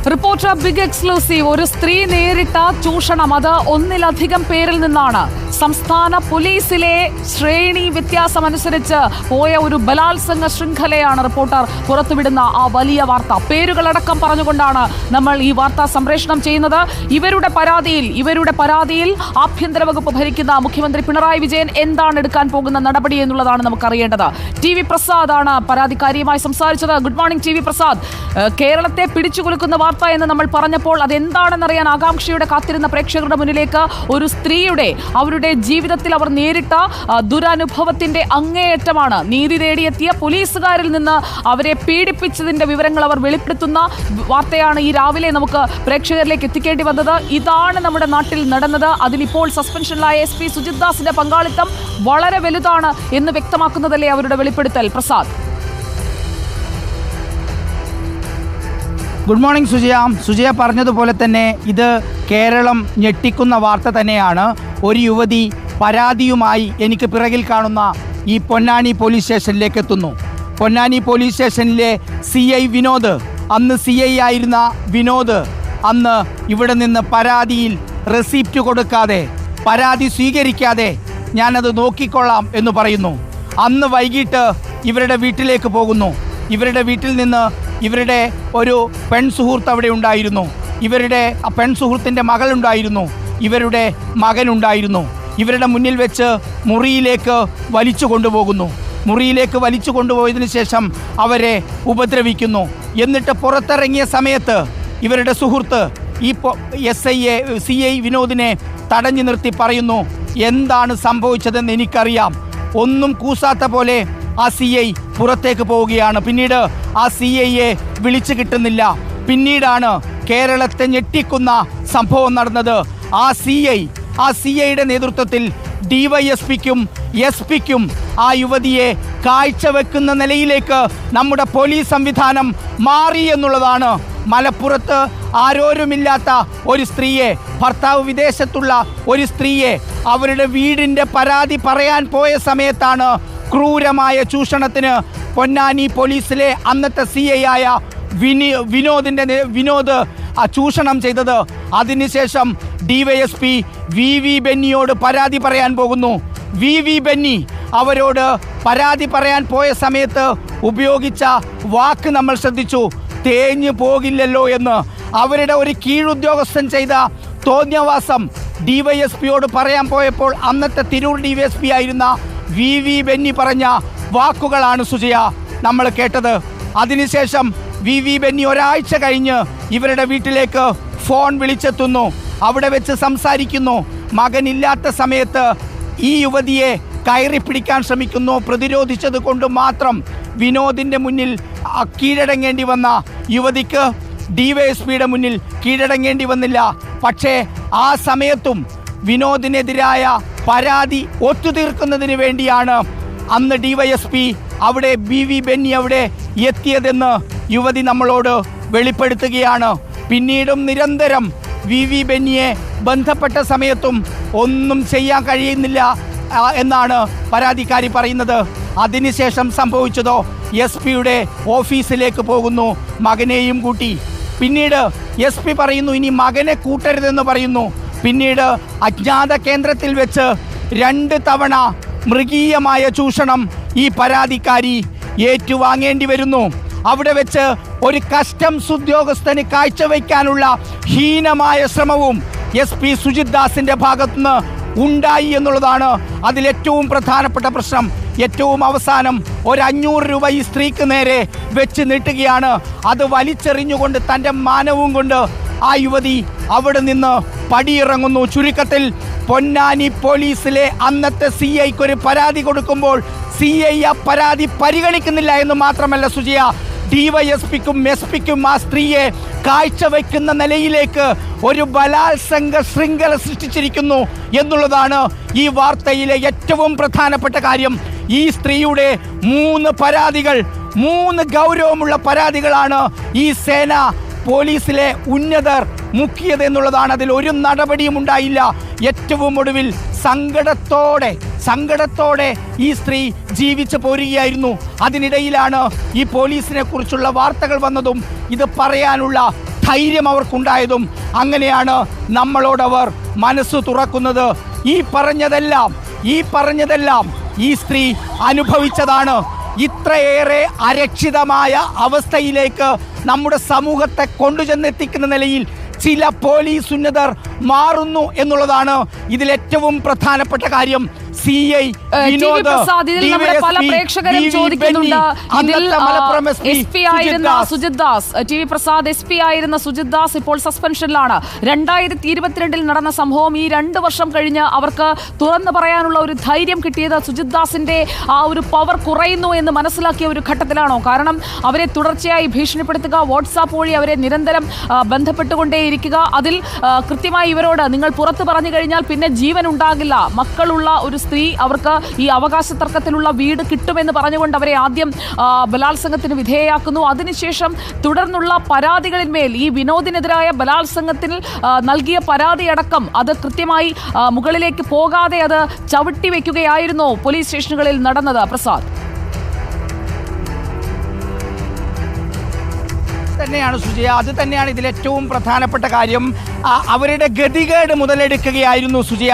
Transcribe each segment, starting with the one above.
Reporter big exclusive. ഒരു സ്ത്രീ നേരിട്ട ചൂഷണം, അത് ഒന്നിലധികം പേരിൽ നിന്നാണ്. സംസ്ഥാന പോലീസിലെ ശ്രേണി വ്യത്യാസമനുസരിച്ച് പോയ ഒരു ബലാത്സംഗ ശൃംഖലയാണ് റിപ്പോർട്ടർ പുറത്തുവിടുന്ന ആ വലിയ വാർത്ത. പേരുകളടക്കം പറഞ്ഞുകൊണ്ടാണ് നമ്മൾ ഈ വാർത്ത സംപ്രേഷണം ചെയ്യുന്നത്. ഇവരുടെ പരാതിയിൽ ആഭ്യന്തര വകുപ്പ് ഭരിക്കുന്ന മുഖ്യമന്ത്രി പിണറായി വിജയൻ എന്താണ് എടുക്കാൻ പോകുന്ന നടപടി എന്നുള്ളതാണ് നമുക്കറിയേണ്ടത്. TV പ്രസാദാണ് പരാതിക്കാരിയുമായി സംസാരിച്ചത്. Good morning TV Prasad. കേരളത്തെ പിടിച്ചുകുലുക്കുന്ന വാർത്ത എന്ന് നമ്മൾ പറഞ്ഞപ്പോൾ അതെന്താണെന്നറിയാൻ ആകാംക്ഷയോടെ കാത്തിരുന്ന പ്രേക്ഷകരുടെ മുന്നിലേക്ക് ഒരു സ്ത്രീയുടെ അവരുടെ ജീവിതത്തിൽ അവർ നേരിട്ട ദുരനുഭവത്തിന്റെ അങ്ങേയറ്റമാണ്. നീതി തേടിയെത്തിയ പോലീസുകാരിൽ നിന്ന് അവരെ പീഡിപ്പിച്ചതിന്റെ വിവരങ്ങൾ അവർ വെളിപ്പെടുത്തുന്ന വാർത്തയാണ് ഈ രാവിലെ നമുക്ക് പ്രേക്ഷകരിലേക്ക് എത്തിക്കേണ്ടി വന്നത്. ഇതാണ് നമ്മുടെ നാട്ടിൽ നടന്നത്. അതിലിപ്പോൾ സസ്പെൻഷനിലായ SP സുജിത് ദാസിന്റെ പങ്കാളിത്തം വളരെ വലുതാണ് എന്ന് വ്യക്തമാക്കുന്നതല്ലേ അവരുടെ വെളിപ്പെടുത്തൽ. പ്രസാദ്. ഗുഡ് മോർണിംഗ് സുജയ പറഞ്ഞതുപോലെ തന്നെ ഇത് കേരളം ഞെട്ടിക്കുന്ന വാർത്ത തന്നെയാണ്. ഒരു യുവതി പരാതിയുമായി എനിക്ക് പിറകിൽ കാണുന്ന ഈ പൊന്നാനി പോലീസ് സ്റ്റേഷനിലേക്ക് എത്തുന്നു. പൊന്നാനി പോലീസ് സ്റ്റേഷനിലെ CI വിനോദ്, അന്ന് CI ആയിരുന്ന വിനോദ്, അന്ന് ഇവിടെ നിന്ന് പരാതിയിൽ റെസിപ്റ്റ് കൊടുക്കാതെ, പരാതി സ്വീകരിക്കാതെ ഞാനത് നോക്കിക്കൊള്ളാം എന്ന് പറയുന്നു. അന്ന് വൈകിട്ട് ഇവരുടെ വീട്ടിലേക്ക് പോകുന്നു. ഇവരുടെ വീട്ടിൽ നിന്ന് ഇവരുടെ ഒരു പെൺസുഹൃത്ത് അവിടെ ഉണ്ടായിരുന്നു. ഇവരുടെ പെൺസുഹൃത്തിൻ്റെ മകളുണ്ടായിരുന്നു. ഇവരുടെ മകനുണ്ടായിരുന്നു. ഇവരുടെ മുന്നിൽ വെച്ച് മുറിയിലേക്ക് വലിച്ചു കൊണ്ടുപോകുന്നു. മുറിയിലേക്ക് വലിച്ചു കൊണ്ടുപോയതിനു ശേഷം അവരെ ഉപദ്രവിക്കുന്നു. എന്നിട്ട് പുറത്തിറങ്ങിയ സമയത്ത് ഇവരുടെ സുഹൃത്ത് ഈ CI വിനോദിനെ തടഞ്ഞു നിർത്തി പറയുന്നു, എന്താണ് സംഭവിച്ചതെന്ന് എനിക്കറിയാം. ഒന്നും കൂസാത്ത പോലെ ആ CI പുറത്തേക്ക് പോവുകയാണ്. പിന്നീട് ആ CIയെ വിളിച്ചു കിട്ടുന്നില്ല. പിന്നീടാണ് കേരളത്തെ ഞെട്ടിക്കുന്ന സംഭവം നടന്നത്. ആ CIയുടെ നേതൃത്വത്തിൽ DYSPക്കും SP-ക്കും ആ യുവതിയെ കാഴ്ചവെക്കുന്ന നിലയിലേക്ക് നമ്മുടെ പോലീസ് സംവിധാനം മാറി എന്നുള്ളതാണ്. മലപ്പുറത്ത് ആരോരുമില്ലാത്ത ഒരു സ്ത്രീയെ, ഭർത്താവ് വിദേശത്തുള്ള ഒരു സ്ത്രീയെ അവരുടെ വീടിൻ്റെ പരാതി പറയാൻ പോയ സമയത്താണ് ക്രൂരമായ ചൂഷണത്തിന് പൊന്നാനി പോലീസിലെ അന്നത്തെ CI ആയ വിനോദ് ചൂഷണം ചെയ്തത്. അതിനുശേഷം DYSP VV ബെന്നിയോട് പരാതി പറയാൻ പോകുന്നു. VV ബെന്നി അവരോട് പരാതി പറയാൻ പോയ സമയത്ത് ഉപയോഗിച്ച വാക്ക് നമ്മൾ ശ്രദ്ധിച്ചു, തേഞ്ഞു പോകില്ലല്ലോ എന്ന്. അവരുടെ ഒരു കീഴുദ്യോഗസ്ഥൻ ചെയ്ത തോന്നിയവാസം DYSPയോട് പറയാൻ പോയപ്പോൾ അന്നത്തെ തിരൂർ DYSP ആയിരുന്ന VV ബെന്നി പറഞ്ഞ വാക്കുകളാണ് സുജയ നമ്മൾ കേട്ടത്. അതിനുശേഷം VV ബെന്നി ഒരാഴ്ച കഴിഞ്ഞ് ഇവരുടെ വീട്ടിലേക്ക് ഫോൺ വിളിച്ചെത്തുന്നു. അവിടെ വെച്ച് സംസാരിക്കുന്നു. മകനില്ലാത്ത സമയത്ത് ഈ യുവതിയെ കയറി പിടിക്കാൻ ശ്രമിക്കുന്നു. പ്രതിരോധിച്ചത് കൊണ്ട് മാത്രം വിനോദിൻ്റെ മുന്നിൽ കീഴടങ്ങേണ്ടി വന്ന യുവതിക്ക് DYSPയുടെ മുന്നിൽ കീഴടങ്ങേണ്ടി വന്നില്ല. പക്ഷേ ആ സമയത്തും വിനോദിനെതിരായ പരാതി ഒത്തുതീർക്കുന്നതിന് വേണ്ടിയാണ് അന്ന് DYSP അവിടെ VV ബെന്നി അവിടെ എത്തിയതെന്ന് യുവതി നമ്മളോട് വെളിപ്പെടുത്തുകയാണ്. പിന്നീടും നിരന്തരം VV ബെന്നിയെ ബന്ധപ്പെട്ട സമയത്തും ഒന്നും ചെയ്യാൻ കഴിയുന്നില്ല എന്നാണ് പരാതിക്കാരി പറയുന്നത്. അതിനുശേഷം സംഭവിച്ചതോ SP-യുടെ ഓഫീസിലേക്ക് പോകുന്നു മകനെയും കൂട്ടി. പിന്നീട് SP പറയുന്നു ഇനി മകനെ കൂട്ടരുതെന്ന് പറയുന്നു. പിന്നീട് അജ്ഞാത കേന്ദ്രത്തിൽ വെച്ച് 2 തവണ മൃഗീയമായ ചൂഷണം ഈ പരാതിക്കാരി ഏറ്റുവാങ്ങേണ്ടി വരുന്നു. അവിടെ വെച്ച് ഒരു കസ്റ്റംസ് ഉദ്യോഗസ്ഥന് കാഴ്ചവെക്കാനുള്ള ഹീനമായ ശ്രമവും SP സുജിത് ദാസിന്റെ ഭാഗത്തുനിന്ന് ഉണ്ടായി എന്നുള്ളതാണ് അതിലേറ്റവും പ്രധാനപ്പെട്ട പ്രശ്നം. ഏറ്റവും അവസാനം ഒരു 500 രൂപ ഈ സ്ത്രീക്ക് നേരെ വെച്ച് നീട്ടുകയാണ്. അത് വലിച്ചെറിഞ്ഞുകൊണ്ട് തൻ്റെ മാനവും കൊണ്ട് ആ യുവതി അവിടെ നിന്ന് പടിയിറങ്ങുന്നു. ചുരുക്കത്തിൽ പൊന്നാനി പോലീസിലെ അന്നത്തെ CIക്ക് ഒരു പരാതി കൊടുക്കുമ്പോൾ CI ആ പരാതി പരിഗണിക്കുന്നില്ല എന്ന് മാത്രമല്ല സുജയ, DYSPക്കും SP-ക്കും ആ സ്ത്രീയെ കാഴ്ചവെക്കുന്ന നിലയിലേക്ക് ഒരു ബലാത്സംഗ ശൃംഖല സൃഷ്ടിച്ചിരിക്കുന്നു എന്നുള്ളതാണ് ഈ വാർത്തയിലെ ഏറ്റവും പ്രധാനപ്പെട്ട കാര്യം. ഈ സ്ത്രീയുടെ 3 പരാതികൾ, 3 ഗൗരവമുള്ള പരാതികളാണ് ഈ സേന പോലീസിലെ ഉന്നതർ മുക്കിയത് എന്നുള്ളതാണ്. അതിൽ ഒരു നടപടിയും ഉണ്ടായില്ല. ഏറ്റവും ഒടുവിൽ സങ്കടത്തോടെ ഈ സ്ത്രീ ജീവിച്ചു പോരുകയായിരുന്നു. അതിനിടയിലാണ് ഈ പോലീസിനെ കുറിച്ചുള്ള വാർത്തകൾ വന്നതും ഇത് പറയാനുള്ള ധൈര്യം അവർക്കുണ്ടായതും അങ്ങനെയാണ് നമ്മളോടവർ മനസ്സ് തുറക്കുന്നത്. ഈ പറഞ്ഞതെല്ലാം ഈ സ്ത്രീ അനുഭവിച്ചതാണ്. ഇത്രയേറെ അരക്ഷിതമായ അവസ്ഥയിലേക്ക് നമ്മുടെ സമൂഹത്തെ കൊണ്ടുചെന്നെത്തിക്കുന്ന നിലയിൽ ചില പോലീസ് ഉന്നതർ മാറുന്നു എന്നുള്ളതാണ് ഇതിലേറ്റവും പ്രധാനപ്പെട്ട കാര്യം. പല പ്രേക്ഷകരും ചോദിക്കുന്നുണ്ട്, സുജിത് ദാസ് ആയിരുന്ന സുജിത് ദാസ് ഇപ്പോൾ സസ്പെൻഷനിലാണ്. 2022 നടന്ന സംഭവം ഈ 2 വർഷം കഴിഞ്ഞ് അവർക്ക് തുറന്നു പറയാനുള്ള ഒരു ധൈര്യം കിട്ടിയത് സുജിത് ദാസിന്റെ ആ ഒരു പവർ കുറയുന്നു എന്ന് മനസ്സിലാക്കിയ ഒരു ഘട്ടത്തിലാണോ? കാരണം അവരെ തുടർച്ചയായി ഭീഷണിപ്പെടുത്തുക, വാട്സാപ്പ് വഴി അവരെ നിരന്തരം ബന്ധപ്പെട്ടുകൊണ്ടേയിരിക്കുക, അതിൽ കൃത്യമായി ഇവരോട് നിങ്ങൾ പുറത്തു പറഞ്ഞു കഴിഞ്ഞാൽ പിന്നെ ജീവൻ ഉണ്ടാകില്ല, മക്കളുള്ള ഒരു സ്ത്രീ അവർക്ക് ഈ അവകാശ തർക്കത്തിലുള്ള വീട് കിട്ടുമെന്ന് പറഞ്ഞുകൊണ്ട് അവരെ ആദ്യം ബലാത്സംഗത്തിന് വിധേയയാക്കുന്നു. അതിനുശേഷം തുടർന്നുള്ള പരാതികളിന്മേൽ ഈ വിനോദിനെതിരായ ബലാത്സംഗത്തിൽ നൽകിയ പരാതിയടക്കം അത് കൃത്യമായി മുകളിലേക്ക് പോകാതെ അത് ചവിട്ടി വെക്കുകയായിരുന്നു പോലീസ് സ്റ്റേഷനുകളിൽ നടന്നത്. പ്രസാദ് തന്നെയാണ് സുജയ, അത് തന്നെയാണ് ഇതിലേറ്റവും പ്രധാനപ്പെട്ട കാര്യം. അവരുടെ ഗതികേട് മുതലെടുക്കുകയായിരുന്നു സുജയ.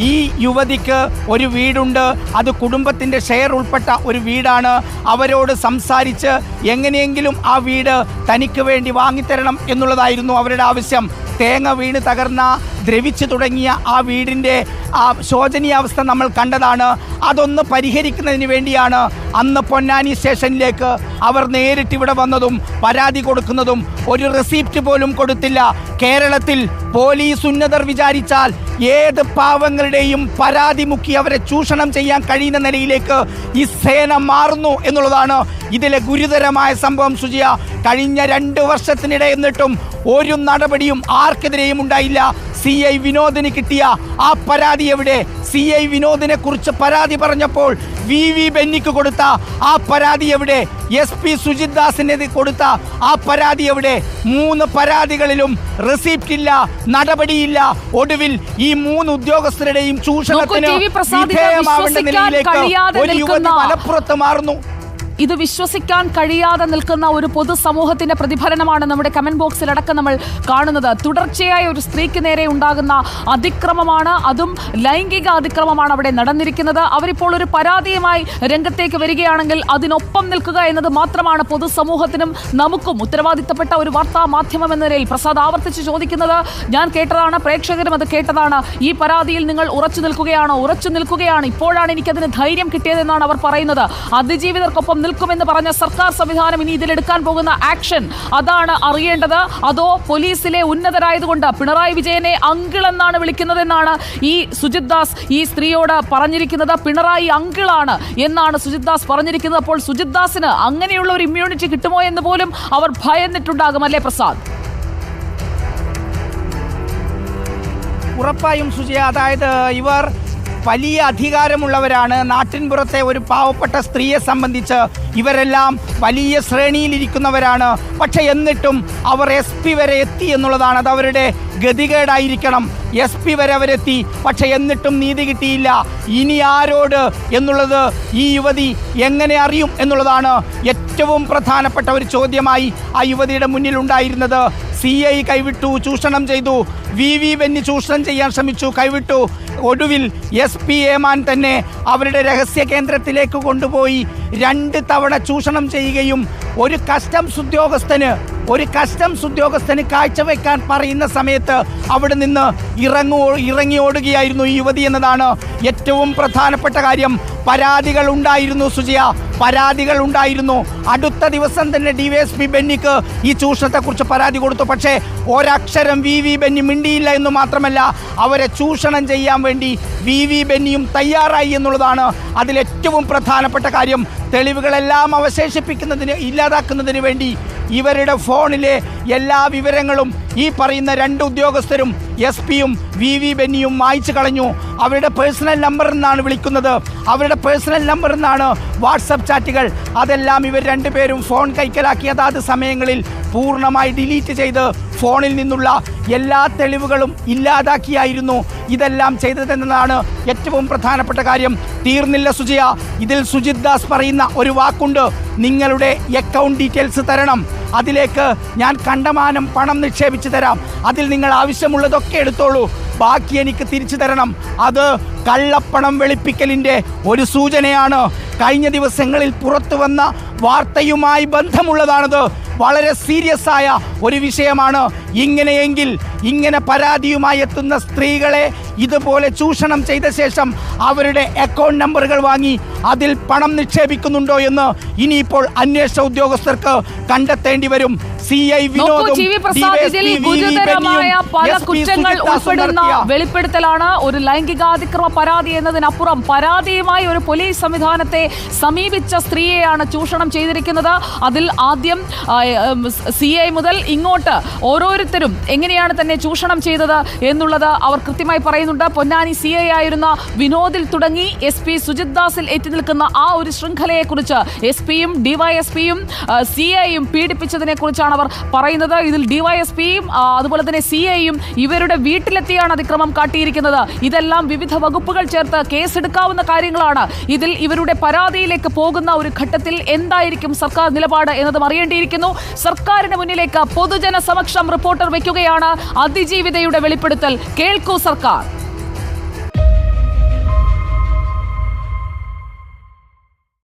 ഈ യുവതിക്ക് ഒരു വീടുണ്ട്, അത് കുടുംബത്തിൻ്റെ ഷെയർ ഉൾപ്പെട്ട ഒരു വീടാണ്. അവരോട് സംസാരിച്ച് എങ്ങനെയെങ്കിലും ആ വീട് തനിക്ക് വേണ്ടി വാങ്ങിത്തരണം എന്നുള്ളതായിരുന്നു അവരുടെ ആവശ്യം. തേങ്ങ വീണ് തകർന്ന, ദ്രവിച്ചു തുടങ്ങിയ ആ വീടിൻ്റെ ആ ശോചനീയാവസ്ഥ നമ്മൾ കണ്ടതാണ്. അതൊന്ന് പരിഹരിക്കുന്നതിന് വേണ്ടിയാണ് അന്ന് പൊന്നാനി സ്റ്റേഷനിലേക്ക് അവർ നേരിട്ട് ഇവിടെ വന്നതും പരാതി കൊടുക്കുന്നതും. ഒരു റെസിപ്റ്റ് പോലും കൊടുത്തില്ല. കേരളത്തിൽ പോലീസ് ഉന്നതർ വിചാരിച്ചാൽ ഏത് പാവങ്ങളുടെയും പരാതി മുക്കി അവരെ ചൂഷണം ചെയ്യാൻ കഴിയുന്ന നിലയിലേക്ക് ഈ സേന മാറുന്നു എന്നുള്ളതാണ് ഇതിലെ ഗുരുതരമായ സംഭവം. സുജിയ, കഴിഞ്ഞ 2 വർഷത്തിനിടെ എന്നിട്ടും ഒരു നടപടിയും ആർക്കെതിരെയും ഉണ്ടായില്ല. CI വിനോദിന് കിട്ടിയ ആ പരാതി എവിടെ? CI വിനോദിനെ കുറിച്ച് പരാതി പറഞ്ഞപ്പോൾ VV ബെന്നിക്ക് കൊടുത്ത ആ പരാതി എവിടെ? SP സുജിത് ദാസിന് കൊടുത്ത ആ പരാതി എവിടെ? 3 പരാതികളിലും റെസിപ്റ്റ് ഇല്ല, നടപടിയില്ല. ഒടുവിൽ ഈ 3 ഉദ്യോഗസ്ഥരുടെയും ചൂഷണത്തിന് വിധേയമാവേണ്ട നിലയിലേക്ക് ഒരു യുവതി മലപ്പുറത്ത് മാറുന്നു. ഇത് വിശ്വസിക്കാൻ കഴിയാതെ നിൽക്കുന്ന ഒരു പൊതുസമൂഹത്തിന്റെ പ്രതിഫലനമാണ് നമ്മുടെ കമന്റ് ബോക്സിൽ അടക്കം നമ്മൾ കാണുന്നത്. തുടർച്ചയായ ഒരു സ്ത്രീക്ക് നേരെ ഉണ്ടാകുന്ന അതിക്രമമാണ്, അതും ലൈംഗിക അതിക്രമമാണ് അവിടെ നടന്നിരിക്കുന്നത്. അവരിപ്പോൾ ഒരു പരാതിയുമായി രംഗത്തേക്ക് വരികയാണെങ്കിൽ അതിനൊപ്പം നിൽക്കുക എന്നത് മാത്രമാണ് പൊതുസമൂഹത്തിനും നമുക്കും ഉത്തരവാദിത്തപ്പെട്ട ഒരു വാർത്താ മാധ്യമം എന്ന നിലയിൽ പ്രസാദ് ആവർത്തിച്ച് ചോദിക്കുന്നത്. ഞാൻ കേട്ടതാണ്, പ്രേക്ഷകരും അത് കേട്ടതാണ്. ഈ പരാതിയിൽ നിങ്ങൾ ഉറച്ചു നിൽക്കുകയാണോ? ഉറച്ചു നിൽക്കുകയാണ്. ഇപ്പോഴാണ് എനിക്കതിന് ധൈര്യം കിട്ടിയതെന്നാണ് അവർ പറയുന്നത്. അതിജീവിതർക്കൊപ്പം നിൽക്കുമെന്ന് പറഞ്ഞ സർക്കാർ സംവിധാനം ഇനി ഇതിലെടുക്കാൻ പോകുന്ന ആക്ഷൻ അതാണ് അറിയേണ്ടത്. അതോ പോലീസിലെ ഉന്നതരായതുകൊണ്ട് പിണറായി വിജയനെ അങ്കിൾ എന്നാണ് വിളിക്കുന്നതെന്നാണ് ഈ സുജിത് ദാസ് ഈ സ്ത്രീയോട് പറഞ്ഞിരിക്കുന്നത്. പിണറായി അങ്കിളാണ് എന്നാണ് സുജിത് ദാസ് പറഞ്ഞിരിക്കുന്നത്. അപ്പോൾ സുജിത് ദാസിന് അങ്ങനെയുള്ള ഒരു ഇമ്മ്യൂണിറ്റി കിട്ടുമോ എന്ന് പോലും അവർ ഭയന്നിട്ടുണ്ടാകും, അല്ലേ പ്രസാദ്? ഉറപ്പായും സുജയ, അതായത് ഇവർ വലിയ അധികാരമുള്ളവരാണ്. നാട്ടിൻപുറത്തെ ഒരു പാവപ്പെട്ട സ്ത്രീയെ സംബന്ധിച്ച് ഇവരെല്ലാം വലിയ ശ്രേണിയിലിരിക്കുന്നവരാണ്. പക്ഷെ എന്നിട്ടും അവർ SP വരെ എത്തി എന്നുള്ളതാണ്. അത് അവരുടെ ഗതികേടായിരിക്കണം. SP വരെ അവരെത്തി, പക്ഷെ എന്നിട്ടും നീതി കിട്ടിയില്ല. ഇനി ആരോട് എന്നുള്ളത് ഈ യുവതി എങ്ങനെ അറിയും എന്നുള്ളതാണ് ഏറ്റവും പ്രധാനപ്പെട്ട ഒരു ചോദ്യമായി ആ യുവതിയുടെ മുന്നിൽ ഉണ്ടായിരുന്നത്. CI കൈവിട്ടു, ചൂഷണം ചെയ്തു. VV ബെന്നി ചൂഷണം ചെയ്യാൻ ശ്രമിച്ചു, കൈവിട്ടു. ഒടുവിൽ SP ഏമാൻ തന്നെ അവരുടെ രഹസ്യ കേന്ദ്രത്തിലേക്ക് കൊണ്ടുപോയി 2 തവണ ചൂഷണം ചെയ്യുകയും ഒരു കസ്റ്റംസ് ഉദ്യോഗസ്ഥന് കാഴ്ചവെക്കാൻ പറയുന്ന സമയത്ത് അവിടെ നിന്ന് ഇറങ്ങി ഓടുകയായിരുന്നു ഈ യുവതി എന്നതാണ് ഏറ്റവും പ്രധാനപ്പെട്ട കാര്യം. പരാതികൾ ഉണ്ടായിരുന്നു സുജിയ, പരാതികൾ ഉണ്ടായിരുന്നു. അടുത്ത ദിവസം തന്നെ DYSP ബെന്നിക്ക് ഈ ചൂഷണത്തെക്കുറിച്ച് പരാതി കൊടുത്തു. പക്ഷേ ഒരക്ഷരം VV ബെന്നി മിണ്ടിയില്ല എന്ന് മാത്രമല്ല, അവരെ ചൂഷണം ചെയ്യാൻ വേണ്ടി VV ബെന്നിയും തയ്യാറായി എന്നുള്ളതാണ് അതിലേറ്റവും പ്രധാനപ്പെട്ട കാര്യം. തെളിവുകളെല്ലാം ഇല്ലാതാക്കുന്നതിന് വേണ്ടി ഇവരുടെ ഫോണിലെ എല്ലാ വിവരങ്ങളും ഈ പറയുന്ന 2 ഉദ്യോഗസ്ഥരും SP-യും VV ബെന്നിയും മായ്ച്ചു കളഞ്ഞു. അവരുടെ പേഴ്സണൽ നമ്പറിൽ നിന്നാണ് വിളിക്കുന്നത്, അവരുടെ പേഴ്സണൽ നമ്പറിൽ നിന്നാണ് വാട്സപ്പ് ചാറ്റുകൾ. അതെല്ലാം ഇവർ 2 പേരും ഫോൺ കൈക്കലാക്കി അതാത് സമയങ്ങളിൽ പൂർണ്ണമായി ഡിലീറ്റ് ചെയ്ത് ഫോണിൽ നിന്നുള്ള എല്ലാ തെളിവുകളും ഇല്ലാതാക്കിയായിരുന്നു ഇതെല്ലാം ചെയ്തതെന്നതാണ് ഏറ്റവും പ്രധാനപ്പെട്ട കാര്യം. തീർന്നില്ല സുജയ, ഇതിൽ സുജിത് ദാസ് പറയുന്ന ഒരു വാക്കുണ്ട്, നിങ്ങളുടെ അക്കൗണ്ട് ഡീറ്റെയിൽസ് തരണം. അതിലേക്ക് ഞാൻ കണ്ടമാനം പണം നിക്ഷേപിച്ചു തരാം, അതിൽ നിങ്ങൾ ആവശ്യമുള്ളതൊക്കെ എടുത്തോളൂ, ബാക്കി എനിക്ക് തിരിച്ചു തരണം. അത് കള്ളപ്പണം വെളുപ്പിക്കലിൻ്റെ ഒരു സൂചനയാണ്. കഴിഞ്ഞ ദിവസങ്ങളിൽ പുറത്തു വന്ന വാർത്തയുമായി ബന്ധമുള്ളതാണത്. വളരെ സീരിയസ് ആയ ഒരു വിഷയമാണ്. ഇങ്ങനെയെങ്കിൽ ഇങ്ങനെ പരാതിയുമായി എത്തുന്ന സ്ത്രീകളെ ഇതുപോലെ ചൂഷണം ചെയ്ത ശേഷം അവരുടെ അക്കൗണ്ട് നമ്പറുകൾ വാങ്ങി അതിൽ പണം നിക്ഷേപിക്കുന്നുണ്ടോ എന്ന് ഇനിയിപ്പോൾ അന്വേഷണ ഉദ്യോഗസ്ഥർക്ക് കണ്ടെത്തേണ്ടി വരും. ഗുരുതരമായ പല കുറ്റങ്ങൾ ഉൾപ്പെടുന്ന വെളിപ്പെടുത്തലാണ്. ഒരു ലൈംഗികാതിക്രമ പരാതി എന്നതിനപ്പുറം പരാതിയുമായി ഒരു പോലീസ് സംവിധാനത്തെ സമീപിച്ച സ്ത്രീയെയാണ് ചൂഷണം ചെയ്തിരിക്കുന്നത്. അതിൽ ആദ്യം CI മുതൽ ഇങ്ങോട്ട് ഓരോരുത്തരും എങ്ങനെയാണ് തന്നെ ചൂഷണം ചെയ്തത് എന്നുള്ളത് അവർ കൃത്യമായി പറയുന്നുണ്ട്. പൊന്നാനി CI ആയിരുന്ന വിനോദിൽ തുടങ്ങി SP സുജിത് ദാസിൽ എത്തി നിൽക്കുന്ന ആ ഒരു ശൃംഖലയെക്കുറിച്ച് SP-യും DYSP-യും CI-യും പീഡിപ്പിച്ചതിനെ കുറിച്ചാണ് അവർ പറയുന്നത്. ഇതിൽ DYSP-യും അതുപോലെ തന്നെ CI-യും ഇവരുടെ വീട്ടിലെത്തിയാണ് അതിക്രമം കാട്ടിയിരിക്കുന്നത്. ഇതെല്ലാം വിവിധ വകുപ്പുകൾ ചേർത്ത് കേസെടുക്കാവുന്ന കാര്യങ്ങളാണ്. ഇതിൽ ഇവരുടെ പരാതിയിലേക്ക് പോകുന്ന ഒരു ഘട്ടത്തിൽ എന്തായിരിക്കും സർക്കാർ നിലപാട് എന്നതും അറിയേണ്ടിയിരിക്കുന്നു. സർക്കാരിന് മുന്നിലേക്ക് പൊതുജന സമക്ഷം റിപ്പോർട്ടർ വയ്ക്കുകയാണ് അതിജീവിതയുടെ വെളിപ്പെടുത്തൽ. കേൾക്കൂ സർക്കാർ.